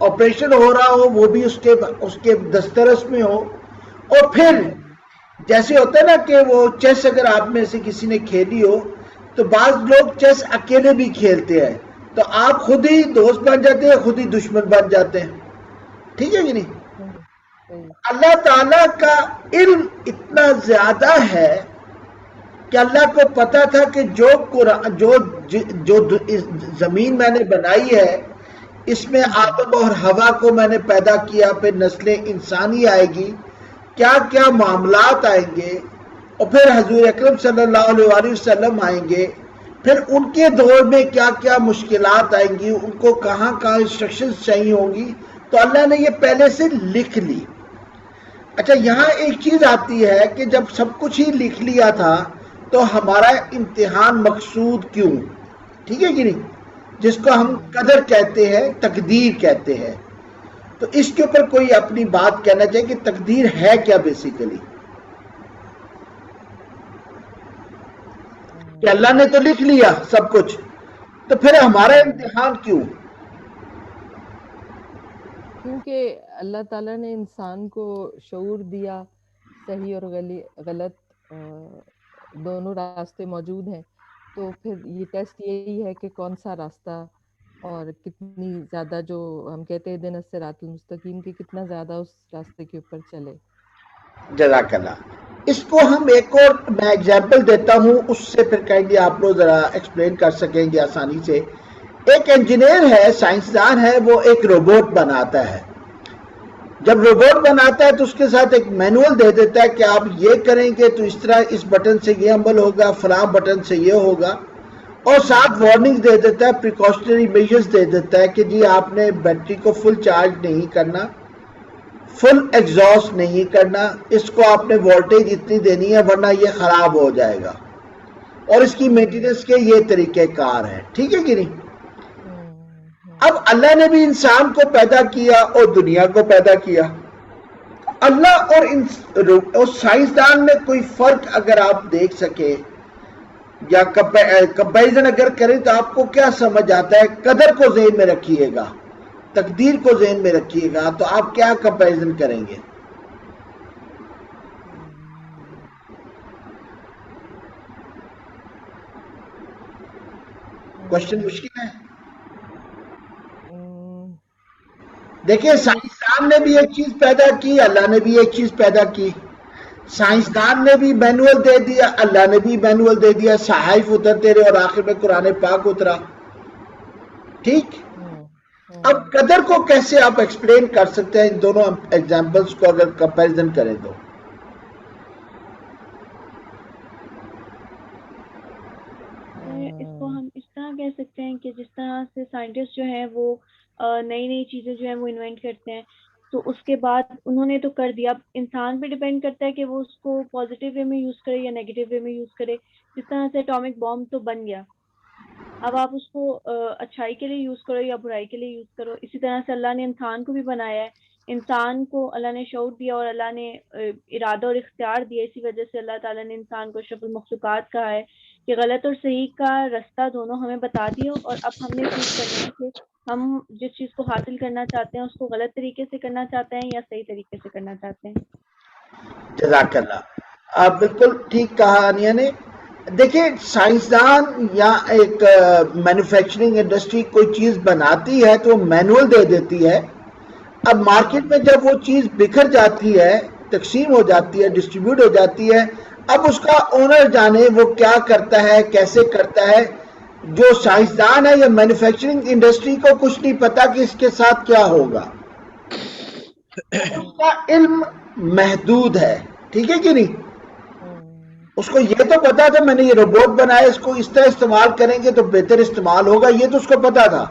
Operation ہو رہا ہو وہ بھی اس کے دسترس میں ہو. اور پھر جیسے ہوتا ہے نا کہ وہ چیس اگر آپ میں سے کسی نے کھیلی ہو تو بعض لوگ چیس اکیلے بھی کھیلتے ہیں تو آپ خود ہی دوست بن جاتے ہیں, خود ہی دشمن بن جاتے ہیں. ٹھیک ہے کہ نہیں؟ اللہ تعالیٰ کا علم اتنا زیادہ ہے کہ اللہ کو پتا تھا کہ جو زمین میں نے بنائی ہے اس میں آدم اور حوا کو میں نے پیدا کیا, پھر نسل انسانی آئے گی, کیا کیا معاملات آئیں گے, اور پھر حضور اکرم صلی اللہ علیہ وسلم آئیں گے, پھر ان کے دور میں کیا کیا مشکلات آئیں گی, ان کو کہاں کہاں انسٹرکشنز چاہیے ہوں گی, تو اللہ نے یہ پہلے سے لکھ لی. اچھا یہاں ایک چیز آتی ہے کہ جب سب کچھ ہی لکھ لیا تھا تو ہمارا امتحان مقصود کیوں؟ ٹھیک ہے کہ نہیں؟ جس کو ہم قدر کہتے ہیں, تقدیر کہتے ہیں. تو اس کے اوپر کوئی اپنی بات کہنا چاہیے کہ تقدیر ہے کیا بیسیکلی؟ کہ اللہ نے تو لکھ لیا سب کچھ, تو پھر ہمارا امتحان کیوں؟ کیونکہ اللہ تعالیٰ نے انسان کو شعور دیا, صحیح اور غلط دونوں راستے موجود ہیں, تو پھر یہ ٹیسٹ یہی ہے کہ کون سا راستہ اور کتنی زیادہ, جو ہم کہتے ہیں دن الصراط المستقیم کی, کتنا زیادہ اس راستے کے اوپر چلے. جزاک اللہ. اس کو ہم ایک اور میں ایگزامپل دیتا ہوں, اس سے پھر کائنڈلی آپ لوگ ذرا ایکسپلین کر سکیں گے آسانی سے. ایک انجینئر ہے, سائنسدان ہے, وہ ایک روبوٹ بناتا ہے. جب روبوٹ بناتا ہے تو اس کے ساتھ ایک مینول دے دیتا ہے کہ آپ یہ کریں گے تو اس طرح اس بٹن سے یہ عمل ہوگا, فلاں بٹن سے یہ ہوگا, اور ساتھ وارننگ دے دیتا ہے, پریکاشنری میجرز دے دیتا ہے کہ جی آپ نے بیٹری کو فل چارج نہیں کرنا, فل ایگزاسٹ نہیں کرنا, اس کو آپ نے وولٹیج اتنی دینی ہے ورنہ یہ خراب ہو جائے گا, اور اس کی مینٹیننس کے یہ طریقہ کار ہے. ٹھیک ہے کہ نہیں؟ اب اللہ نے بھی انسان کو پیدا کیا اور دنیا کو پیدا کیا. اللہ اور سائنسدان میں کوئی فرق اگر آپ دیکھ سکیں یا کمپیریزن اگر کریں تو آپ کو کیا سمجھ آتا ہے؟ قدر کو ذہن میں رکھیے گا, تقدیر کو ذہن میں رکھیے گا, تو آپ کیا کمپیریزن کریں گے؟ کوشچن مشکل ہے. دیکھیں سائنسدان نے بھی ایک چیز پیدا کی, اللہ نے بھی ایک چیز پیدا کی. سائنسدان نے بھی مینول دے دیا, اللہ نے بھی مینول دے دیا, صحائف اترتے رہے اور آخر میں قرآن پاک اترا. ٹھیک. اب قدر کو کیسے آپ ایکسپلین کر سکتے ہیں ان دونوں ایگزامپلس کو اگر کمپیریزن کریں تو؟ اس کو ہم اس طرح کہہ سکتے ہیں کہ جس طرح سے سائنٹسٹ جو ہیں وہ نئی نئی چیزیں جو ہیں وہ انوینٹ کرتے ہیں, تو اس کے بعد انہوں نے تو کر دیا, اب انسان پہ ڈیپینڈ کرتا ہے کہ وہ اس کو پازیٹیو وے میں یوز کرے یا نیگیٹو وے میں یوز کرے. جس طرح سے اٹامک بام تو بن گیا, اب آپ اس کو اچھائی کے لیے یوز کرو یا برائی کے لیے یوز کرو. اسی طرح سے اللہ نے انسان کو بھی بنایا ہے, انسان کو اللہ نے شعور دیا اور اللہ نے ارادہ اور اختیار دیا. اسی وجہ سے اللہ تعالیٰ نے انسان کو اشرف المخلوقات کہا ہے کہ غلط اور صحیح کا رستہ دونوں ہمیں بتا دیو, اور اب ہم نے چیز کرنا ہے کہ ہم جس چیز کو حاصل کرنا چاہتے ہیں اس کو غلط طریقے سے کرنا چاہتے ہیں یا صحیح طریقے سے کرنا چاہتے ہیں. جزاک اللہ. آپ بالکل ٹھیک کہا انیا نے. دیکھیں سائنسدان یا ایک مینوفیکچرنگ انڈسٹری کوئی چیز بناتی ہے تو وہ مینول دے دیتی ہے. اب مارکیٹ میں جب وہ چیز بکھر جاتی ہے, تقسیم ہو جاتی ہے, ڈسٹریبیوٹ ہو جاتی ہے, اب اس کا اونر جانے وہ کیا کرتا ہے, کیسے کرتا ہے. جو سائنسدان ہے یا مینوفیکچرنگ انڈسٹری کو کچھ نہیں پتا کہ اس کے ساتھ کیا ہوگا, اس کا علم محدود ہے. ٹھیک ہے کہ نہیں؟ اس کو یہ تو پتا تھا میں نے یہ روبوٹ بنایا, اس کو اس طرح استعمال کریں گے تو بہتر استعمال ہوگا, یہ تو اس کو پتا تھا.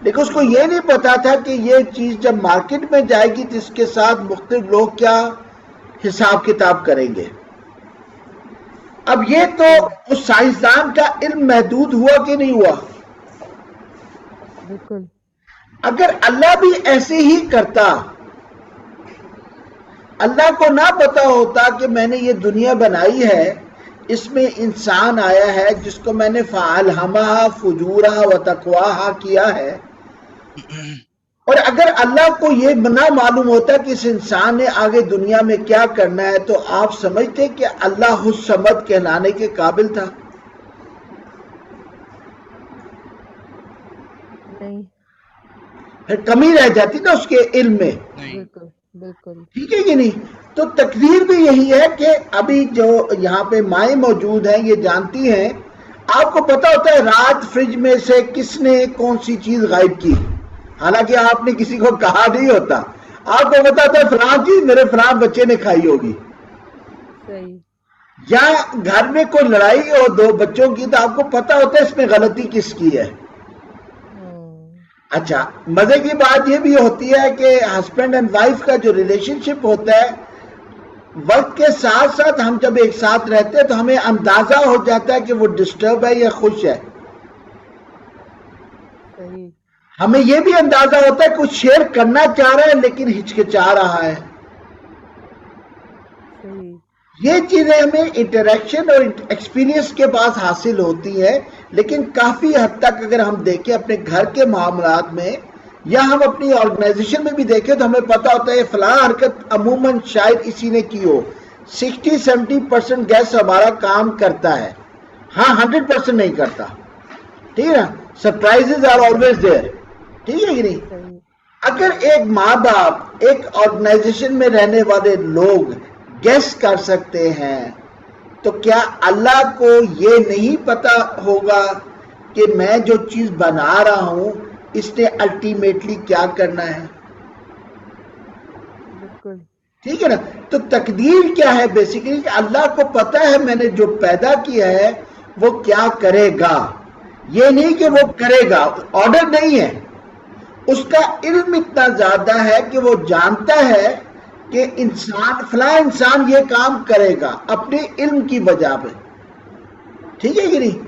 لیکن اس کو یہ نہیں پتا تھا کہ یہ چیز جب مارکیٹ میں جائے گی تو اس کے ساتھ مختلف لوگ کیا حساب کتاب کریں گے. اب یہ تو اس سائنسدان کا علم محدود ہوا کہ نہیں ہوا؟ بالکل. اگر اللہ بھی ایسے ہی کرتا, اللہ کو نہ پتا ہوتا کہ میں نے یہ دنیا بنائی ہے, اس میں انسان آیا ہے جس کو میں نے فَأَلْهَمَهَا فُجُورَهَا وَتَقْوَاهَا کیا ہے, اور اگر اللہ کو یہ نہ معلوم ہوتا کہ اس انسان نے آگے دنیا میں کیا کرنا ہے تو آپ سمجھتے کہ اللہ الصمد کہلانے کے قابل تھا؟ نہیں، پھر کمی رہ جاتی نا اس کے علم میں. بالکل بالکل. ٹھیک ہے کہ نہیں؟ تو تقدیر بھی یہی ہے کہ ابھی جو یہاں پہ مائیں موجود ہیں یہ جانتی ہیں. آپ کو پتا ہوتا ہے رات فریج میں سے کس نے کون سی چیز غائب کی، حالانکہ آپ نے کسی کو کہا نہیں ہوتا. آپ کو پتا ہوتا ہے فلاں چیز میرے فلاں بچے نے کھائی ہوگی. صحیح. یا گھر میں کوئی لڑائی ہو دو بچوں کی تو آپ کو پتا ہوتا ہے اس میں غلطی کس کی ہے. اچھا، مزے کی بات یہ بھی ہوتی ہے کہ ہسبینڈ اینڈ وائف کا جو ریلیشن شپ ہوتا ہے وقت کے ساتھ ساتھ ہم جب ایک ساتھ رہتے ہیں تو ہمیں اندازہ ہو جاتا ہے کہ وہ ڈسٹرب ہے یا خوش ہے. صحیح. ہمیں یہ بھی اندازہ ہوتا ہے کچھ شیئر کرنا چاہ رہا ہے لیکن ہچکچا رہا ہے. صحیح. یہ چیزیں ہمیں انٹریکشن اور ایکسپیرینس کے پاس حاصل ہوتی ہیں. لیکن کافی حد تک اگر ہم دیکھیں اپنے گھر کے معاملات میں یا ہم اپنی آرگنائزیشن میں بھی دیکھیں تو ہمیں پتا ہوتا ہے فلاں حرکت عموماً شاید اسی نے کی ہو. 60-70% گیس ہمارا کام کرتا ہے، ہاں 100% نہیں کرتا. ٹھیک ہے نا؟ Surprises are always there. ٹھیک ہے کہ نہیں؟ صحیح. اگر ایک ماں باپ ایک آرگنائزیشن میں رہنے والے لوگ گیس کر سکتے ہیں تو کیا اللہ کو یہ نہیں پتا ہوگا کہ میں جو چیز بنا رہا ہوں اس نے الٹیمیٹلی کیا کرنا ہے؟ بالکل. ٹھیک ہے نا؟ تو تقدیر کیا ہے بیسیکلی کہ اللہ کو پتا ہے میں نے جو پیدا کیا ہے وہ کیا کرے گا. یہ نہیں کہ وہ کرے گا، آرڈر نہیں ہے. اس کا علم اتنا زیادہ ہے کہ وہ جانتا ہے کہ انسان فلاں انسان یہ کام کرے گا اپنے علم کی وجہ پہ. ٹھیک ہے کہ نہیں؟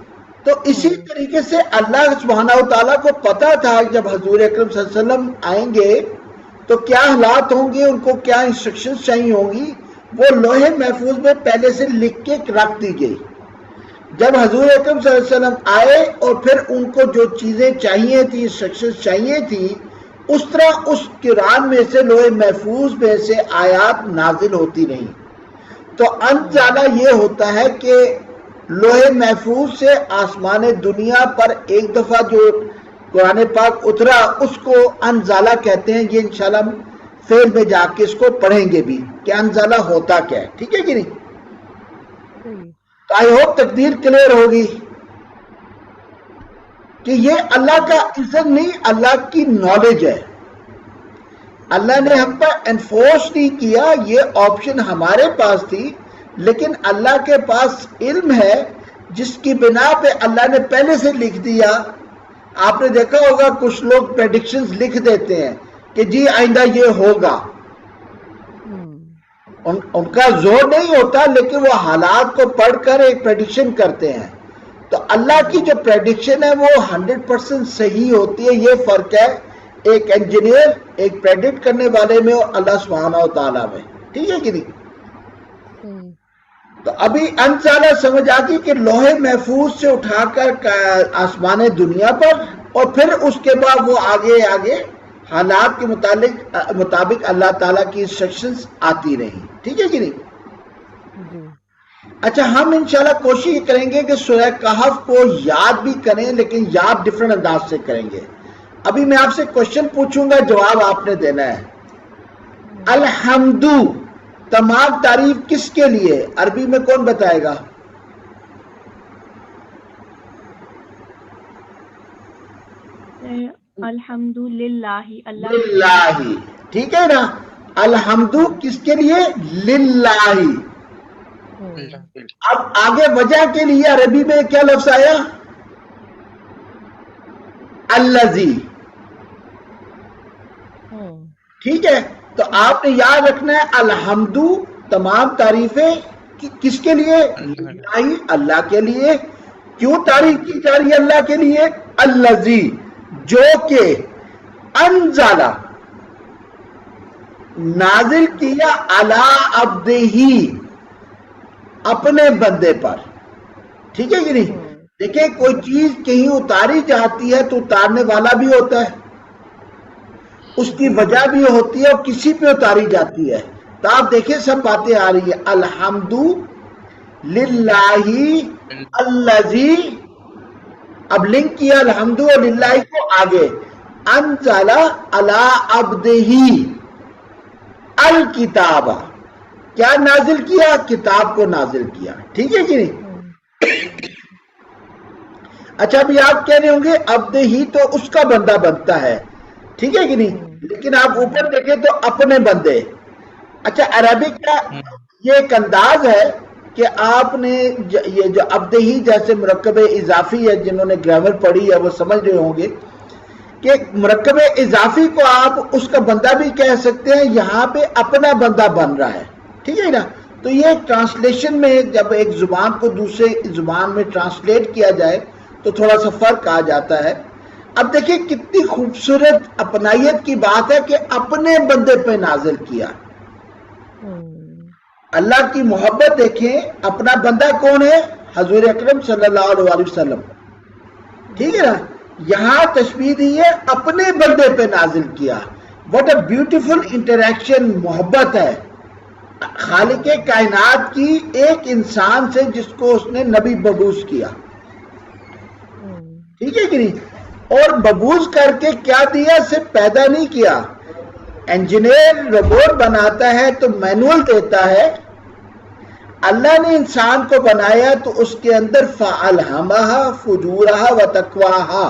تو اسی طریقے سے اللہ سبحانہ و تعالیٰ کو پتا تھا جب حضور اکرم صلی اللہ علیہ وسلم آئیں گے تو کیا حالات ہوں گے، ان کو کیا انسٹرکشنز چاہیے ہوں گی، وہ لوح محفوظ میں پہلے سے لکھ کے رکھ دی گئی. جب حضور اکرم صلی اللہ علیہ وسلم آئے اور پھر ان کو جو چیزیں چاہیے تھی، انسٹرکشنز چاہیے تھی، اس طرح اس قرآن میں سے لوح محفوظ میں سے آیات نازل ہوتی رہیں. تو انزالہ یہ ہوتا ہے کہ لوح محفوظ سے آسمان دنیا پر ایک دفعہ جو قرآن پاک اترا اس کو انزالہ کہتے ہیں. یہ انشاءاللہ ہم فیل میں جا کے اس کو پڑھیں گے بھی کہ انزالہ ہوتا کیا ہے. ٹھیک ہے کہ نہیں؟ تو آئی ہوپ تقدیر کلیئر ہوگی کہ یہ اللہ کا عزت نہیں، اللہ کی نالج ہے. اللہ نے ہم پر انفورس نہیں کیا، یہ آپشن ہمارے پاس تھی، لیکن اللہ کے پاس علم ہے جس کی بنا پہ اللہ نے پہلے سے لکھ دیا. آپ نے دیکھا ہوگا کچھ لوگ پریڈکشنز لکھ دیتے ہیں کہ جی آئندہ یہ ہوگا. ان کا زور نہیں ہوتا لیکن وہ حالات کو پڑھ کر ایک پریڈکشن کرتے ہیں. تو اللہ کی جو پریڈکشن ہے وہ 100% صحیح ہوتی ہے. یہ فرق ہے ایک انجینئر ایک پریڈکٹ کرنے والے میں اور اللہ سبحانہ و تعالیٰ میں. ٹھیک ہے کہ نہیں؟ تو ابھی انزالہ سمجھ آ گئی کہ لوح محفوظ سے اٹھا کر آسمان دنیا پر اور پھر اس کے بعد وہ آگے حالات کے مطابق اللہ تعالیٰ کی انسٹرکشنز آتی رہی. ٹھیک ہے کہ نہیں؟ اچھا، ہم انشاءاللہ کوشش کریں گے کہ سورہ کہف کو یاد بھی کریں لیکن یاد ڈیفرنٹ انداز سے کریں گے. ابھی میں آپ سے کوشچن پوچھوں گا، جواب آپ نے دینا ہے. الحمدو تمام تعریف کس کے لیے؟ عربی میں کون بتائے گا؟ الحمدللہ. للہ. ٹھیک ہے نا؟ الحمدو کس کے لیے؟ للہ. اب آگے وجہ کے لیے عربی میں کیا لفظ آیا؟ الذی. ٹھیک ہے، تو آپ نے یاد رکھنا ہے الحمدو تمام تعریفیں کس کے لیے؟ اللہ کے لیے. کیوں تعریف کی جا رہی ہے اللہ کے لیے؟ الذی جو کہ انزلہ نازل کیا علی عبدہ اپنے بندے پر. ٹھیک ہے کہ نہیں؟ دیکھیں کوئی چیز کہیں اتاری جاتی ہے تو اتارنے والا بھی ہوتا ہے. اس کی وجہ بھی ہوتی ہے اور کسی پہ اتاری جاتی ہے. تو آپ دیکھیں سب باتیں آ رہی ہیں. الحمد للہ الذی، اب لنک کیا الحمد للہ کو آگے، انزل علی عبدہ الکتاب، کیا نازل کیا؟ کتاب کو نازل کیا. ٹھیک ہے کہ نہیں؟ اچھا ابھی آپ کہہ رہے ہوں گے عبد ہی تو اس کا بندہ بنتا ہے، ٹھیک ہے کہ نہیں؟ لیکن آپ اوپر دیکھیں تو اپنے بندے. اچھا عربک کا یہ ایک انداز ہے کہ آپ نے یہ جو عبد ہی جیسے مرکب اضافی ہے، جنہوں نے گرامر پڑھی ہے وہ سمجھ رہے ہوں گے کہ مرکب اضافی کو آپ اس کا بندہ بھی کہہ سکتے ہیں. یہاں پہ اپنا بندہ بن رہا ہے، ٹھیک ہے نا؟ تو یہ ٹرانسلیشن میں جب ایک زبان کو دوسرے زبان میں ٹرانسلیٹ کیا جائے تو تھوڑا سا فرق آ جاتا ہے. اب دیکھیں کتنی خوبصورت اپنائیت کی بات ہے کہ اپنے بندے پہ نازل کیا. اللہ کی محبت دیکھیں، اپنا بندہ کون ہے؟ حضور اکرم صلی اللہ علیہ وسلم. ٹھیک ہے نا؟ یہاں تشبیہ دی ہے اپنے بندے پہ نازل کیا. واٹ اے بیوٹیفل انٹریکشن، محبت ہے خالق کائنات کی ایک انسان سے جس کو اس نے نبی مبعوث کیا. ٹھیک ہے کہ نہیں؟ اور مبعوث کر کے کیا دیا؟ صرف پیدا نہیں کیا. انجینئر روبوٹ بناتا ہے تو مینول دیتا ہے. اللہ نے انسان کو بنایا تو اس کے اندر فَأَلْهَمَهَا فُجُورَهَا وَتَقْوَاهَا،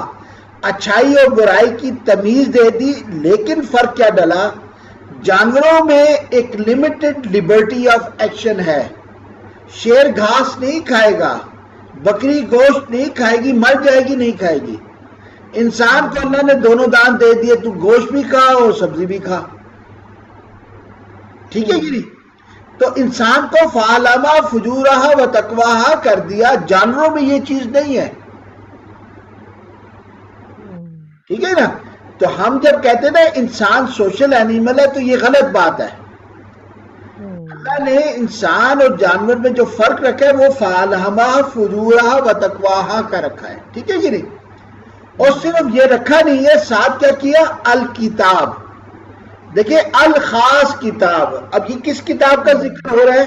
اچھائی اور برائی کی تمیز دے دی. لیکن فرق کیا ڈلا؟ جانوروں میں ایک لمیٹڈ لبرٹی آف ایکشن ہے. شیر گھاس نہیں کھائے گا، بکری گوشت نہیں کھائے گی، مر جائے گی نہیں کھائے گی. انسان کو اللہ نے دونوں دان دے دیے، تو گوشت بھی کھا اور سبزی بھی کھا. ٹھیک ہے کہ نہیں؟ تو انسان کو فَعَلَمَا فُجُورَهَا وَتَقْوَاهَا کر دیا. جانوروں میں یہ چیز نہیں ہے. ٹھیک ہے نا؟ تو ہم جب کہتے ہیں نا انسان سوشل اینیمل ہے تو یہ غلط بات ہے. اللہ نے انسان اور جانور میں جو فرق رکھا ہے وہ فَعَلَمَا فُجُورَهَا وَتَقْوَاهَا کا رکھا ہے. ٹھیک ہے کہ نہیں؟ اور صرف یہ رکھا نہیں ہے، ساتھ کیا کیا؟ الکتاب. دیکھیں الخاص کتاب. اب یہ کس کتاب کا ذکر ہو رہا ہے؟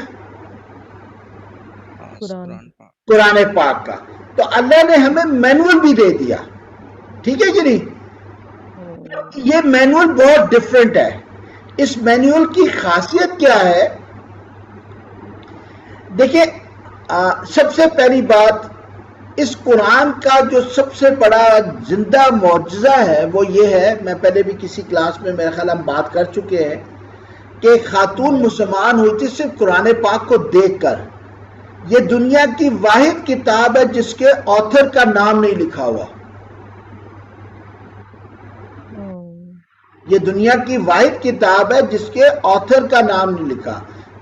قرآن پاک کا. تو اللہ نے ہمیں مینول بھی دے دیا. ٹھیک ہے کہ نہیں؟ یہ مینول بہت ڈیفرنٹ ہے. اس مینول کی خاصیت کیا ہے؟ دیکھیں سب سے پہلی بات، اس قرآن کا جو سب سے بڑا زندہ معجزہ ہے وہ یہ ہے، میں پہلے بھی کسی کلاس میں میرا خیال ہم بات کر چکے ہیں کہ ایک خاتون مسلمان ہوئی تھی صرف قرآن پاک کو دیکھ کر. یہ دنیا کی واحد کتاب ہے جس کے آتھر کا نام نہیں لکھا ہوا. یہ دنیا کی واحد کتاب ہے جس کے آتھر کا نام نہیں لکھا.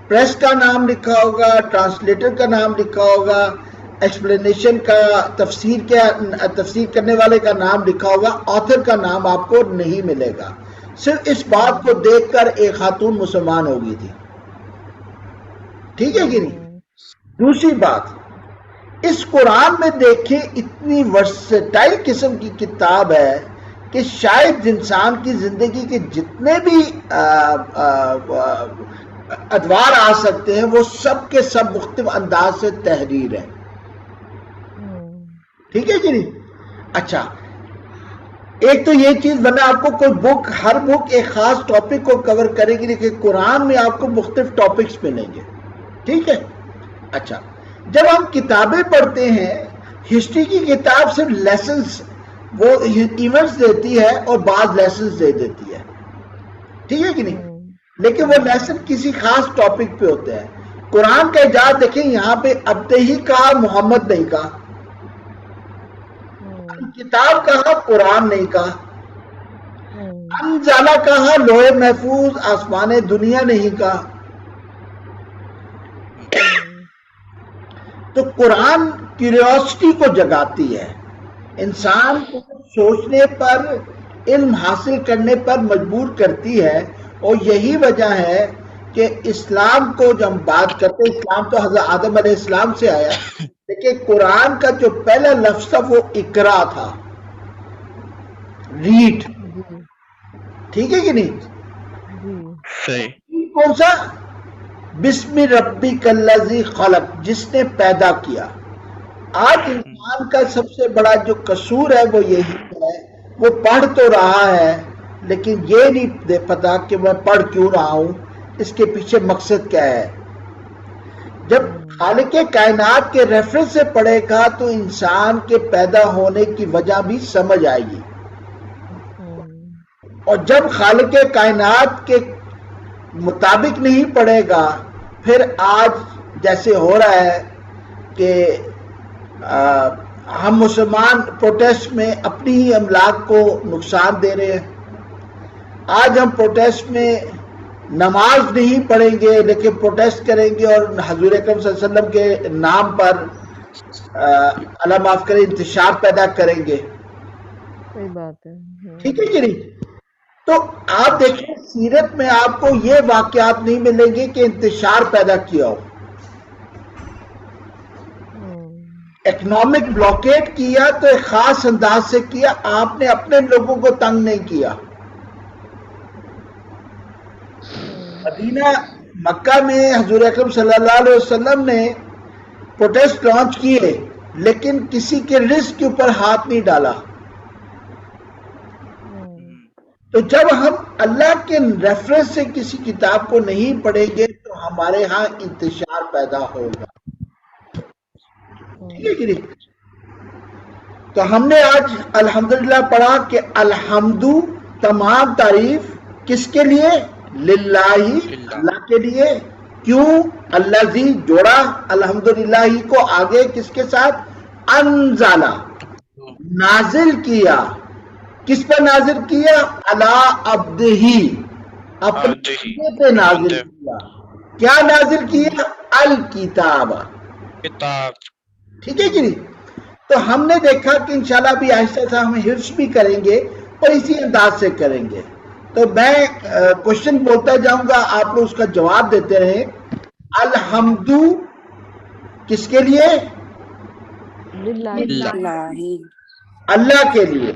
پریس کا نام لکھا ہوگا، ٹرانسلیٹر کا نام لکھا ہوگا، ایکسپلینیشن کا تفسیر کرنے والے کا نام لکھا ہوگا. آتھر کا نام آپ کو نہیں ملے گا. صرف اس بات کو دیکھ کر ایک خاتون مسلمان ہو گئی تھی. ٹھیک ہے کہ نہیں؟ دوسری بات، اس قرآن میں دیکھیں اتنی ورسٹائل قسم کی کتاب ہے کہ شاید انسان کی زندگی کے جتنے بھی ادوار آ سکتے ہیں وہ سب کے سب مختلف انداز سے تحریر ہے. ٹھیک ہے کہ نہیں؟ اچھا ایک تو یہ چیز بنا، آپ کو کوئی بک، ہر بک ایک خاص ٹاپک کو کور کرے گی، لیکن قرآن میں آپ کو مختلف ٹاپکس ملیں گے. ٹھیک ہے؟ اچھا جب ہم کتابیں پڑھتے ہیں، ہسٹری کی کتاب صرف لیسنز، وہ ایونٹس دیتی ہے اور بعض لیسنز دے دیتی ہے. ٹھیک ہے کہ نہیں؟ لیکن وہ لیسن کسی خاص ٹاپک پہ ہوتے ہیں. قرآن کا اعجاز دیکھیں، یہاں پہ عبد ہی کہا، محمد نہیں کہا. کتاب کہا، قرآن نہیں کہا. انزالہ کہا، لوح محفوظ آسمان دنیا نہیں کہا. تو قرآن کیوریوسٹی کو جگاتی ہے، انسان کو سوچنے پر، علم حاصل کرنے پر مجبور کرتی ہے. اور یہی وجہ ہے کہ اسلام کو جب ہم بات کرتے ہیں، اسلام تو حضرت آدم علیہ السلام سے آیا، لیکن قرآن کا جو پہلا لفظ تھا وہ اقرا تھا، ریڈ. ٹھیک ہے کہ نہیں؟ جی صحیح کون سا؟ بسم ربک الذی خلق، جس نے پیدا کیا۔ آج انسان کا سب سے بڑا جو قصور ہے وہ یہی ہے، وہ پڑھ تو رہا ہے لیکن یہ نہیں پتا کہ میں پڑھ کیوں رہا ہوں، اس کے پیچھے مقصد کیا ہے۔ جب خالق کائنات کے ریفرنس سے پڑھے گا تو انسان کے پیدا ہونے کی وجہ بھی سمجھ آئے گی، اور جب خالق کائنات کے مطابق نہیں پڑھے گا پھر آج جیسے ہو رہا ہے کہ ہم مسلمان پروٹیسٹ میں اپنی ہی املاک کو نقصان دے رہے ہیں۔ آج ہم پروٹیسٹ میں نماز نہیں پڑھیں گے لیکن پروٹیسٹ کریں گے اور حضور اکرم صلی اللہ علیہ وسلم کے نام پر اللہ معاف کرے انتشار پیدا کریں گے۔ صحیح بات ہے۔ ٹھیک ہے کہ نہیں؟ تو آپ دیکھیں سیرت میں آپ کو یہ واقعات نہیں ملیں گے کہ انتشار پیدا کیا ہو، اکنامک بلاکیٹ کیا تو ایک خاص انداز سے کیا، آپ نے اپنے لوگوں کو تنگ نہیں کیا۔ مدینہ مکہ میں حضور اکرم صلی اللہ علیہ وسلم نے پروٹیسٹ لانچ کیے لیکن کسی کے رزق کے اوپر ہاتھ نہیں ڈالا۔ تو جب ہم اللہ کے ریفرنس سے کسی کتاب کو نہیں پڑھیں گے تو ہمارے ہاں انتشار پیدا ہوگا۔ ٹھیک ہے کہ نہیں؟ تو ہم نے آج الحمدللہ پڑھا کہ الحمدو تمام تعریف کس کے لیے؟ للہ، اللہ کے لیے۔ کیوں؟ الذی جوڑا الحمدللہ ہی کو آگے کس کے ساتھ؟ انزلہ، نازل کیا۔ کس پہ نازل کیا؟ علی عبدہ، اپنے بندے پہ نازل کیا۔ کیا نازل کیا؟ الکتاب، کتاب۔ ٹھیک ہے کہ نہیں؟ تو ہم نے دیکھا کہ انشاءاللہ بھی آہستہ سے ہم حفظ بھی کریں گے اور اسی انداز سے کریں گے۔ تو میں کوشچن بولتا جاؤں گا، آپ لوگ اس کا جواب دیتے رہیں۔ الحمدو کس کے لیے؟ اللہ کے لیے،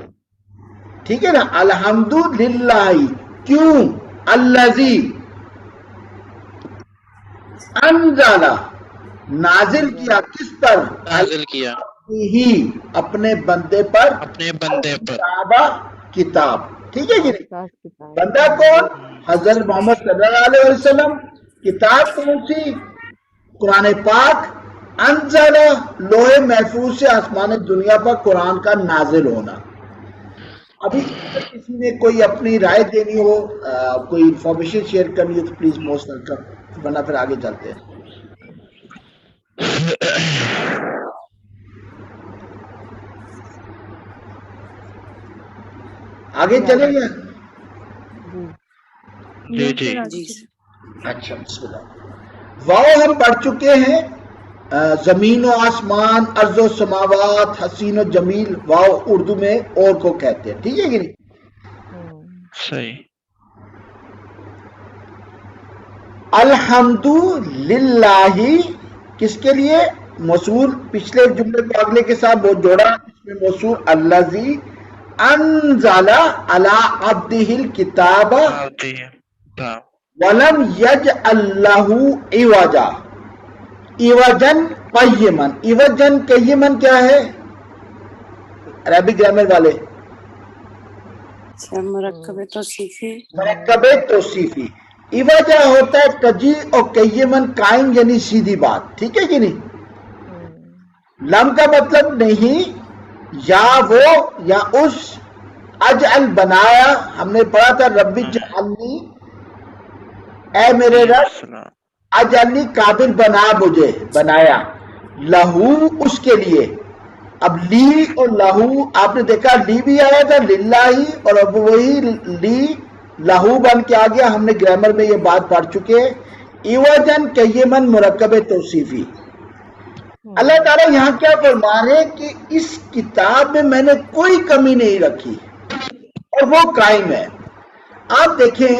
ٹھیک ہے نا؟ الحمدو للہ، کیوں؟ الذی انزل، نازل کیا، کس پر؟ نازل کیا، ہی، اپنے بندے پر، اپنے بندے پر، کتاب۔ ٹھیک ہے کہ نہیں؟ کتاب۔ بندہ کون؟ حضرت محمد صلی اللہ علیہ وسلم۔ کتاب کون سی؟ قرآن پاک۔ انزل، لوح محفوظ سے آسمان دنیا پر قرآن کا نازل ہونا۔ ابھی کسی نے کوئی اپنی رائے دینی ہو، کوئی انفارمیشن شیئر کرنی ہو تو پلیز موسٹ ویلکم، ورنہ پھر آگے چلتے ہیں۔ آگے چلیں گے؟ جی جی اچھا بسم اللہ۔ واو ہم پڑھ چکے ہیں، زمین و آسمان، ارض و سماوات، حسین و جمیل، واو اردو میں اور کو کہتے ہیں۔ ٹھیک ہے کہ نہیں؟ صحیح۔ الحمد للہ کس کے لیے؟ موصول، پچھلے جملے کو اگلے کے ساتھ وہ جوڑا، اس میں موصول الذی انزل علی عبدہ الکتاب ولم یجعل لہ عوجا، عوجن قیما۔ عوجن قیمن کیا ہے عربی گرامر والے؟ مرکب توصیفی۔ مرکب توصیفی۔ عوجا ہوتا ہے کجی، اور قیمن قائم یعنی سیدھی بات۔ ٹھیک ہے کہ نہیں؟ لم کا مطلب نہیں یا وہ یا اس، اجعل بنایا، ہم نے پڑھا تھا رب اجعلنی، اے میرے رب اجعلنی قابل بنا، مجھے بنایا، لہو اس کے لیے۔ اب لی اور لہو آپ نے دیکھا، لی بھی آیا تھا للہ ہی، اور اب وہی لی لہو بن کے آ گیا۔ ہم نے گرامر میں یہ بات پڑھ چکے ہیں۔ ایوجن قیمن مرکب توصیفی۔ اللہ تعالیٰ یہاں کیا فرما رہے ہیں کہ اس کتاب میں میں نے کوئی کمی نہیں رکھی اور وہ قائم ہے۔ آپ دیکھیں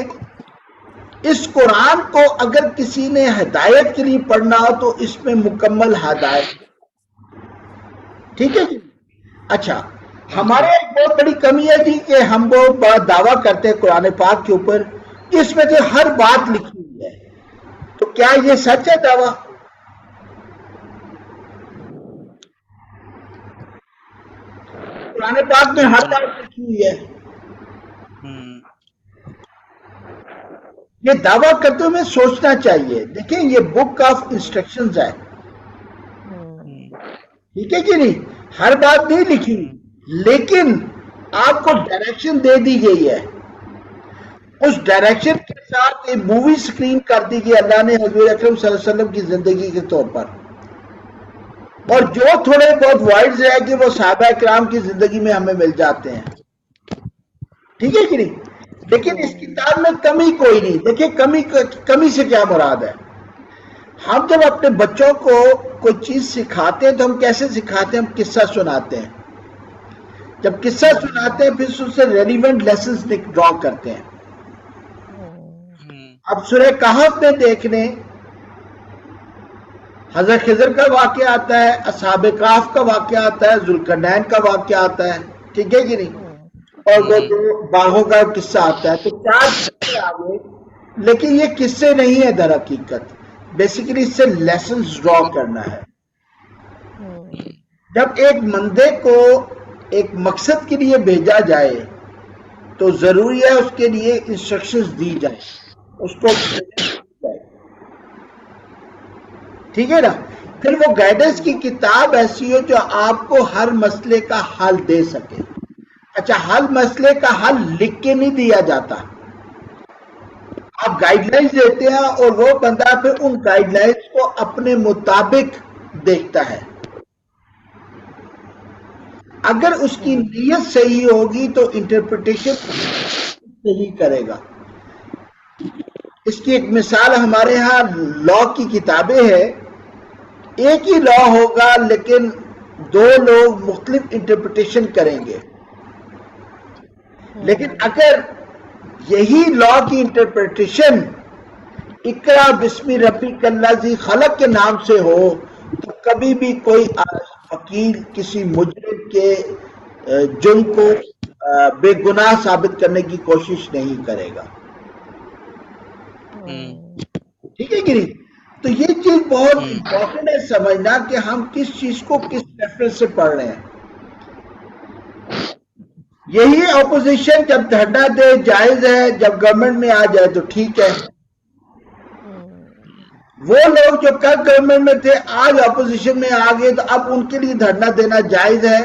اس قرآن کو اگر کسی نے ہدایت کے لیے پڑھنا ہو تو اس میں مکمل ہدایت۔ ٹھیک ہے جی؟ اچھا، ہمارے ایک بہت بڑی کمی ہے جی کہ ہم وہ بڑا دعویٰ کرتے ہیں قرآن پاک کے اوپر کہ اس میں سے ہر بات لکھی ہوئی ہے. تو کیا یہ سچ ہے دعویٰ؟ قرآن پاک میں ہر بات لکھی ہوئی ہے. یہ دعویٰ کرتے ہوئے سوچنا چاہیے. دیکھیں یہ بک آف انسٹرکشنز ہے, ٹھیک ہے کہ نہیں؟ ہر بات نہیں لکھی, لیکن آپ کو ڈائریکشن دے دی گئی ہے. اس ڈائریکشن کے ساتھ ایک مووی سکرین کر دی گئی اللہ نے حضور اکرم صلی اللہ علیہ وسلم کی زندگی کے طور پر, اور جو تھوڑے بہت وائڈز رہ گئے وہ صحابہ کرام کی زندگی میں ہمیں مل جاتے ہیں, ٹھیک ہے کہ نہیں؟ لیکن اس کتاب میں کمی کوئی نہیں. دیکھیں کمی سے کیا مراد ہے. ہم جب اپنے بچوں کو کوئی چیز سکھاتے ہیں تو ہم کیسے سکھاتے ہیں؟ ہم قصہ سناتے ہیں. جب قصہ سناتے ہیں پھر اس سے ریلیونٹ لیسنز ڈرا کرتے ہیں. اب سورہ کہف میں دیکھ لیں, حضرت خضر کا واقعہ آتا ہے, اصحاب کہف کا واقعہ آتا ہے, ذوالقرنین کا واقعہ آتا ہے, ٹھیک ہے کہ نہیں؟ اور وہ جو باغوں کا قصہ آتا ہے. تو 4 قصے آ گئے, لیکن یہ قصے نہیں ہے در حقیقت. بیسیکلی اس سے لیسنز ڈرا کرنا ہے. جب ایک بندے کو ایک مقصد کے لیے بھیجا جائے تو ضروری ہے اس کے لیے انسٹرکشنز دی جائے, اس کو ٹھیک ہے نا. پھر وہ گائیڈنس کی کتاب ایسی ہو جو آپ کو ہر مسئلے کا حل دے سکے. اچھا, ہر مسئلے کا حل لکھ کے نہیں دیا جاتا, آپ گائیڈ لائنز دیتے ہیں اور وہ بندہ پھر ان گائیڈ لائنز کو اپنے مطابق دیکھتا ہے. اگر اس کی نیت صحیح ہوگی تو انٹرپریٹیشن صحیح کرے گا. اس کی ایک مثال ہمارے ہاں لا کی کتابیں ہیں, ایک ہی لا ہوگا لیکن 2 لوگ مختلف انٹرپریٹیشن کریں گے. لیکن اگر یہی لا کی انٹرپریٹیشن اقرا بسم ربک الذی خلق کے نام سے ہو تو کبھی بھی کوئی وکیل کسی مجرم کے جرم کو بے گناہ ثابت کرنے کی کوشش نہیں کرے گا, ٹھیک ہے کہ نہیں؟ تو یہ چیز بہت امپورٹنٹ ہے سمجھنا کہ ہم کس چیز کو کس ریفرنس سے پڑھ رہے ہیں. یہی اپوزیشن جب دھرنا دے جائز ہے, جب گورنمنٹ میں آ جائے تو ٹھیک ہے. وہ لوگ جو کل گورنمنٹ میں تھے آج اپوزیشن میں آ گئے تو اب ان کے لیے دھرنا دینا جائز ہے,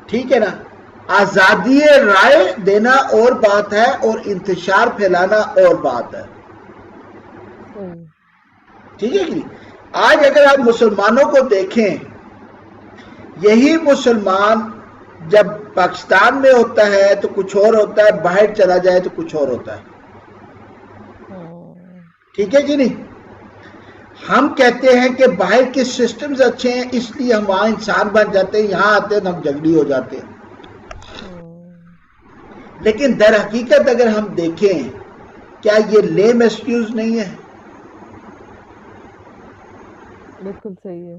ٹھیک ہے نا. آزادی رائے دینا اور بات ہے اور انتشار پھیلانا اور بات ہے, ٹھیک ہے کہ نہیں. آج اگر آپ مسلمانوں کو دیکھیں, یہی مسلمان جب پاکستان میں ہوتا ہے تو کچھ اور ہوتا ہے, باہر چلا جائے تو کچھ اور ہوتا ہے, ٹھیک ہے کہ نہیں. ہم کہتے ہیں کہ باہر کے سسٹمز اچھے ہیں اس لیے ہم وہاں انسان بن جاتے ہیں, یہاں آتے ہیں تو ہم جنگلی ہو جاتے ہیں. لیکن در حقیقت اگر ہم دیکھیں کیا یہ لیم ایکسکیوز نہیں ہے؟ بالکل صحیح ہے,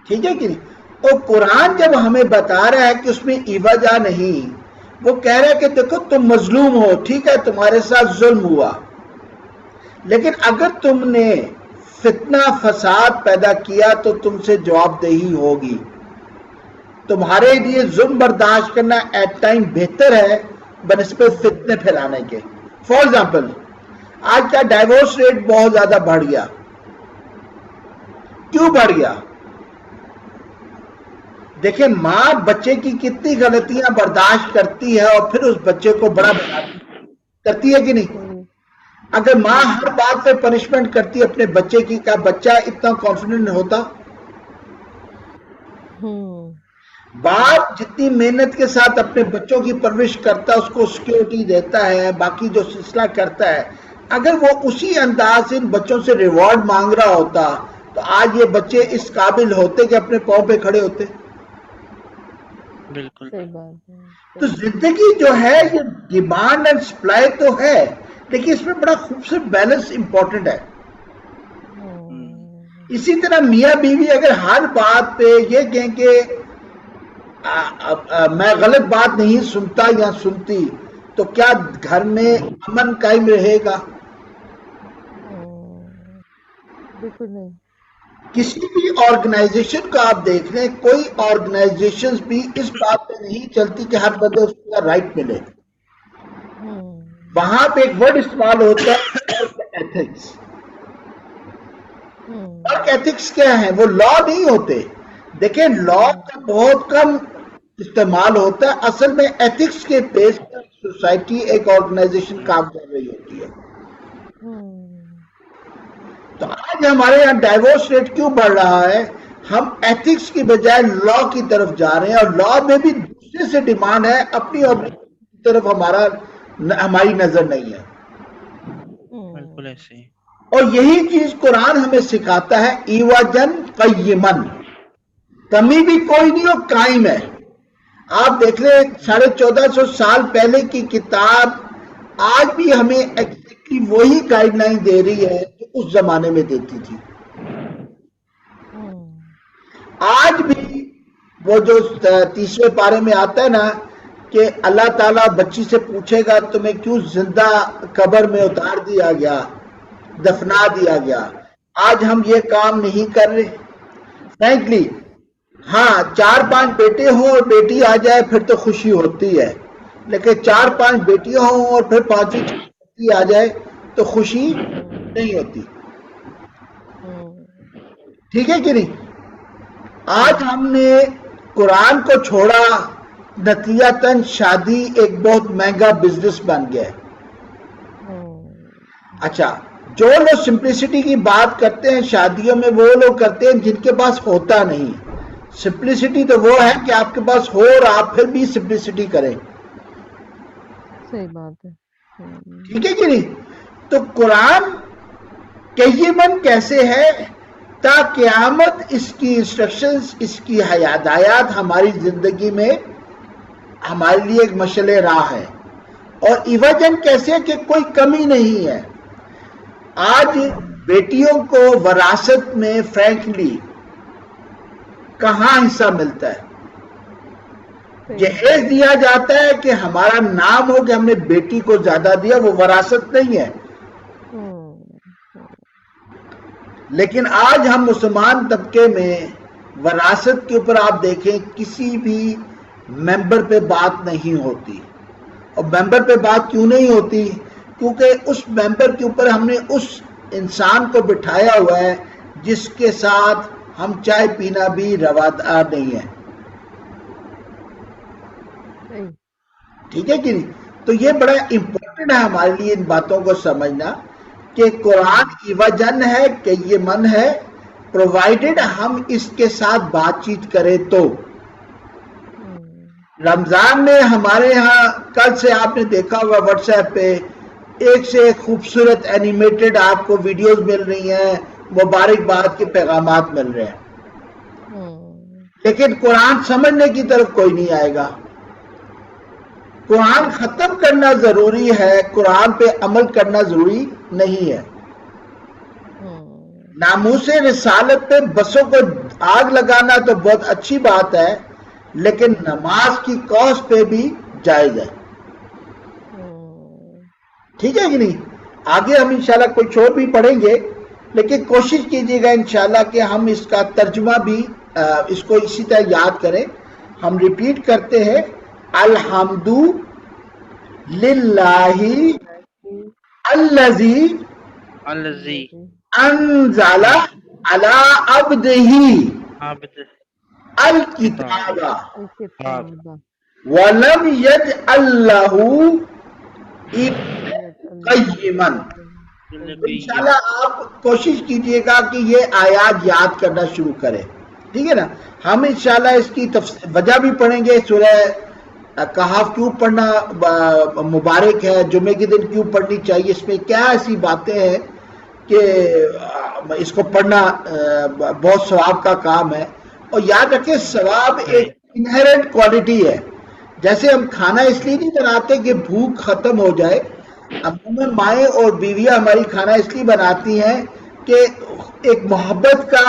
ٹھیک ہے کہ نہیں. اور قرآن جب ہمیں بتا رہا ہے کہ اس میں ایوجہ نہیں, وہ کہہ رہا ہے کہ دیکھو تم مظلوم ہو, ٹھیک ہے تمہارے ساتھ ظلم ہوا, لیکن اگر تم نے فتنہ فساد پیدا کیا تو تم سے جواب دہی ہوگی. تمہارے لیے ظلم برداشت کرنا ایٹ ٹائم بہتر ہے بنسبت فتنے پھیلانے کے. فار ایگزامپل آج کا ڈائیورس ریٹ بہت زیادہ بڑھ گیا. کیوں بڑھ گیا؟ دیکھیں ماں بچے کی کتنی غلطیاں برداشت کرتی ہے اور پھر اس بچے کو بڑا کرتی ہے کہ نہیں. اگر ماں ہر بات پہ پنشمنٹ کرتی ہے اپنے بچے کی, کیا بچہ اتنا کانفیڈنٹ ہوتا؟ باپ جتنی محنت کے ساتھ اپنے بچوں کی پرورش کرتا ہے, اس کو سیکیورٹی دیتا ہے, باقی جو سلسلہ کرتا ہے, اگر وہ اسی انداز سے ان بچوں سے ریوارڈ مانگ رہا ہوتا تو آج یہ بچے اس قابل ہوتے کہ اپنے پاؤں پہ کھڑے ہوتے. بالکل صحیح بات ہے. تو زندگی جو ہے یہ ڈیمانڈ اینڈ سپلائی تو ہے, لیکن اس میں بڑا خوبصورت بیلنس امپورٹنٹ ہے. اسی طرح میاں بیوی اگر ہر بات پہ یہ کہیں کہ میں غلط بات نہیں سنتا یا سنتی تو کیا گھر میں امن قائم رہے گا؟ بالکل نہیں. کسی بھی آرگنائزیشن کو آپ دیکھ لیں، کوئی آرگنائزیشن بھی اس بات پہ نہیں چلتی کہ ہر بندے اس کا رائٹ ملے. وہاں پہ ایک ورڈ استعمال ہوتا ہے ایتھکس. ورک ایتھکس کیا ہے؟ وہ لا نہیں ہوتے. دیکھیں لا کا بہت کم استعمال ہوتا ہے، اصل میں ایتھکس کے بیس پر سوسائٹی ایک آرگنائزیشن کام کر رہی ہوتی ہے. تو آج ہمارے یہاں ڈائیورس ریٹ کیوں بڑھ رہا ہے؟ ہم ایتھکس کی بجائے لا کی طرف جا رہے ہیں، اور لا میں بھی دوسرے سے ڈیمانڈ ہے، اپنی کی طرف ہماری نظر نہیں ہے. بالکل ایسے ہی. اور یہی چیز قرآن ہمیں سکھاتا ہے، ایواجن قیمن، کمی بھی کوئی نہیں اور قائم ہے. آپ دیکھ لیں 1450 سال پہلے کی کتاب آج بھی ہمیں ایگزیکٹلی وہی گائیڈ لائن دے رہی ہے جو اس زمانے میں دیتی تھی. آج بھی وہ جو 30ویں پارے میں آتا ہے نا کہ اللہ تعالیٰ بچی سے پوچھے گا تمہیں کیوں زندہ قبر میں اتار دیا گیا، دفنا دیا گیا. آج ہم یہ کام نہیں کر رہے فرینکلی. ہاں 4-5 بیٹے ہوں اور بیٹی آ جائے پھر تو خوشی ہوتی ہے، لیکن 4-5 بیٹیاں ہوں اور پھر 5 بیٹی آ جائے تو خوشی نہیں ہوتی. ٹھیک ہے کہ نہیں؟ آج ہم نے قرآن کو چھوڑا، نتیجتاً شادی ایک بہت مہنگا بزنس بن گیا ہے. اچھا، جو لوگ سمپلسٹی کی بات کرتے ہیں شادیوں میں وہ لوگ کرتے ہیں جن کے پاس ہوتا نہیں. سمپلسٹی تو وہ ہے کہ آپ کے پاس ہو اور آپ پھر بھی سمپلسٹی کریں. صحیح بات ہے. ٹھیک ہے کہ نہیں؟ تو قرآن قیمن کیسے ہے؟ تا قیامت اس کی انسٹرکشنز، اس کی ہدایات ہماری زندگی میں ہمارے لیے ایک مشعل راہ ہے. اور ایواجن کیسے کہ کوئی کمی نہیں ہے. آج بیٹیوں کو وراثت میں فرینکلی کہاں حصہ ملتا ہے؟ جہیز دیا جاتا ہے کہ ہمارا نام ہو کہ ہم نے بیٹی کو زیادہ دیا، وہ وراثت نہیں ہے. لیکن آج ہم مسلمان طبقے میں وراثت کے اوپر آپ دیکھیں کسی بھی ممبر پہ بات نہیں ہوتی. اور ممبر پہ بات کیوں نہیں ہوتی؟ کیونکہ اس ممبر کے اوپر ہم نے اس انسان کو بٹھایا ہوا ہے جس کے ساتھ ہم چائے پینا بھی روادار نہیں ہے. ٹھیک ہے کہ نہیں؟ تو یہ بڑا امپورٹنٹ ہے ہمارے لیے ان باتوں کو سمجھنا کہ قرآن ایواجن ہے کہ یہ من ہے، پرووائیڈڈ ہم اس کے ساتھ بات چیت کریں تو. رمضان میں ہمارے ہاں کل سے آپ نے دیکھا ہوگا واٹس ایپ پہ ایک سے ایک خوبصورت اینیمیٹڈ آپ کو ویڈیوز مل رہی ہیں، مبارکباد کے پیغامات مل رہے ہیں. لیکن قرآن سمجھنے کی طرف کوئی نہیں آئے گا. قرآن ختم کرنا ضروری ہے، قرآن پہ عمل کرنا ضروری نہیں ہے. ناموس رسالت پہ بسوں کو آگ لگانا تو بہت اچھی بات ہے، لیکن نماز کی کوس پہ بھی جائز ہے. ٹھیک ہے کہ نہیں؟ آگے ہم انشاءاللہ کچھ اور بھی پڑھیں گے، لیکن کوشش کیجیے گا انشاءاللہ کہ ہم اس کا ترجمہ بھی اس کو اسی طرح یاد کریں. ہم ریپیٹ کرتے ہیں، الحمد للہ الذی انزل علی عبدہ الکتاب ولم یجعل لہ قیما. انشاءاللہ آپ کوشش کیجئے گا کہ یہ آیات یاد کرنا شروع کریں. ٹھیک ہے نا؟ ہم انشاءاللہ اس کی وجہ بھی پڑھیں گے. سورہ کہف کیوں پڑھنا مبارک ہے، جمعے کے دن کیوں پڑھنی چاہیے، اس میں کیا ایسی باتیں ہیں کہ اس کو پڑھنا بہت ثواب کا کام ہے. اور یاد رکھیں ثواب ایک انہیرنٹ کوالٹی ہے. جیسے ہم کھانا اس لیے نہیں بناتے کہ بھوک ختم ہو جائے. عموماً مائیں اور بیویاں ہماری کھانا اس لیے بناتی ہیں کہ ایک محبت کا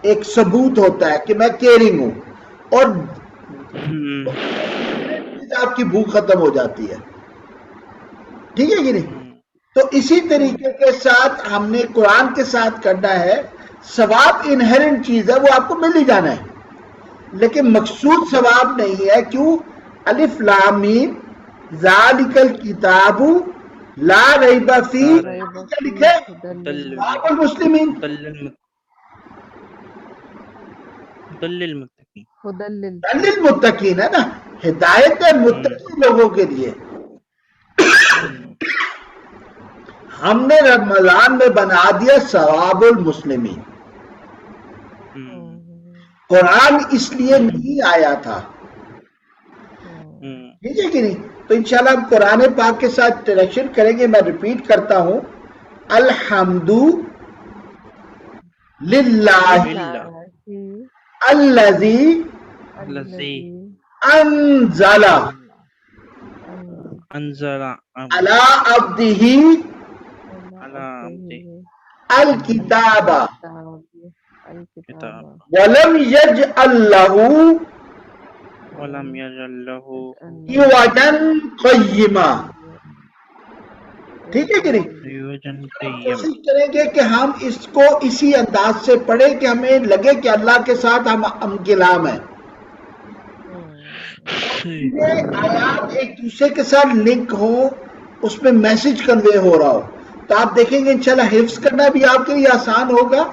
ایک ثبوت ہوتا ہے کہ میں کیئرنگ ہوں. اور آپ کی بھوک ختم ہو جاتی ہے. ٹھیک ہے کہ نہیں؟ تو اسی طریقے کے ساتھ ہم نے قرآن کے ساتھ کرنا ہے. ثواب انہرنٹ چیز ہے، وہ آپ کو مل ہی جانا ہے، لیکن مقصود ثواب نہیں ہے. کیوں؟ الف لام میم ذالک الکتاب لا ریب فیہ، کیا لکھے؟ ثواب المسلمین. للمتقین ہے نا، ہدایت ہے متقی لوگوں کے لیے. ہم نے رمضان میں بنا دیا ثواب المسلمین. قرآن اس لیے نہیں آیا تھا. ٹھیک ہے کہ نہیں؟ تو انشاءاللہ ہم قرآن پاک کے ساتھ ڈائریکشن کریں گے. میں ریپیٹ کرتا ہوں، الحمد للہ الذی انزل علی عبدہ الکتاب ولم یجعل لہ عوجا قیما. ٹھیک ہے کہ نہیں؟ کوشش کریں گے کہ ہم اس کو اسی انداز سے پڑھیں کہ ہمیں لگے کہ اللہ کے ساتھ ہم غلام ہیں. یہ آیات ایک دوسرے کے ساتھ لنک ہو، اس میں میسج کنوے ہو رہا ہو، تو آپ دیکھیں گے انشاءاللہ حفظ کرنا بھی آپ کے لیے آسان ہوگا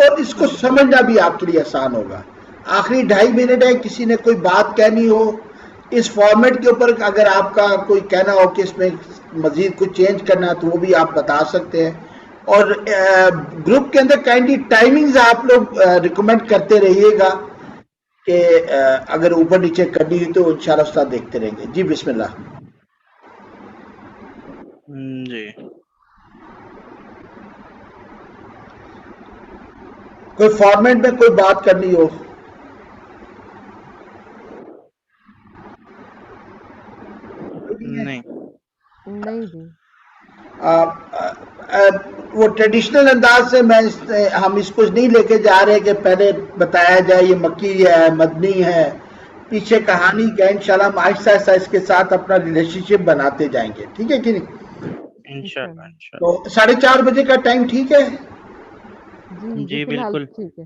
اور اس کو سمجھنا بھی آپ کے لیے آسان ہوگا. آخری 2.5 منٹ ہے، کسی نے کوئی بات کہنی ہو اس فارمیٹ کے اوپر، اگر آپ کا کوئی کہنا ہو کہ اس میں مزید کچھ چینج کرنا تو وہ بھی آپ بتا سکتے ہیں. اور گروپ کے اندر کائنڈلی ٹائمنگز آپ لوگ ریکمینڈ کرتے رہیے گا کہ اگر اوپر نیچے کرنی ہوئی تو انشاءاللہ استاد دیکھتے رہیں گے. جی بسم اللہ. جی کوئی فارمیٹ میں کوئی بات کرنی ہو. نہیں جی. وہ ٹریڈیشنل انداز سے ہم اس کو نہیں لے کے جا رہے کہ پہلے بتایا جائے یہ مکی ہے مدنی ہے، پیچھے کہانی کا. انشاءاللہ ہم آہستہ آہستہ اس کے ساتھ اپنا ریلیشن شپ بناتے جائیں گے. ٹھیک ہے کہ نہیں؟ انشاءاللہ. تو 4:30 بجے کا ٹائم ٹھیک ہے؟ جی بالکل ٹھیک ہے.